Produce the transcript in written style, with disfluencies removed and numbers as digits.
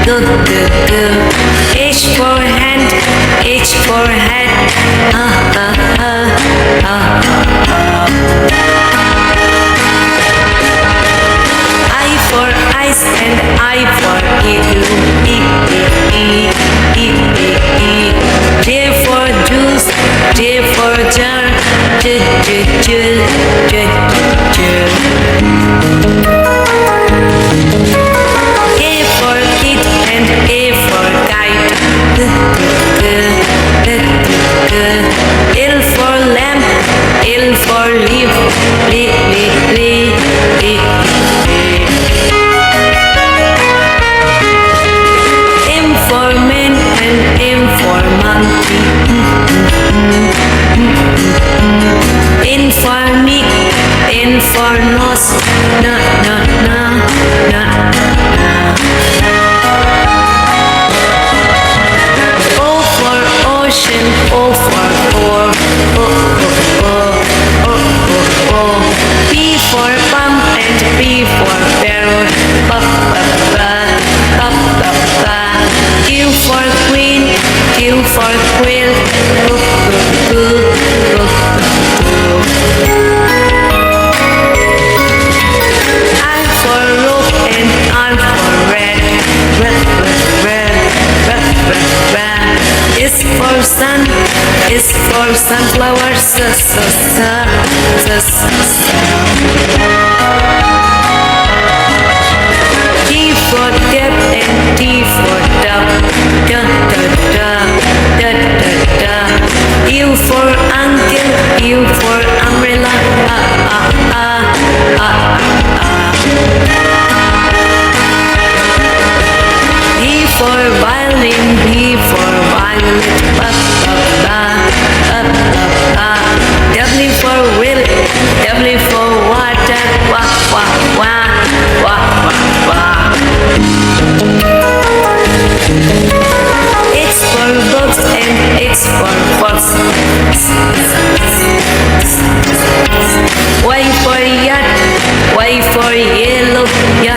Go, go, go. H for hand, H for head. I for ice and I for igloo. E, e, e, e, e, e. J for juice, J for jar. J, j, j, j, j. A for kid and A for kite. L for lamp, L for leaf. Li, li, li, li, li. M for man and M for monkey. N for me, N for nose. Na, na, na, na, na. O for ocean, O for oar. O, o, o, o, o, o. P for pump and P for parrot. Pa, pa, pa, pa, pa, pa. Q for queen, Q for quill. O, o, o, o, o. R for rope and R for red. Red, red, red, red, red, red. S for sun, S for sunflower. S, s, s, s, s, s. T for tap and T for tub. Da, da, da, da, da, da. U for uncle, U for umbrella. V for violin, V for violet. Ba, ba, ba, ba, ba, ba. W for will, W for water. Wa, wa, wa, wa, wa, wa. X for box and X for fox. Y for yacht, Y for yellow. Ya,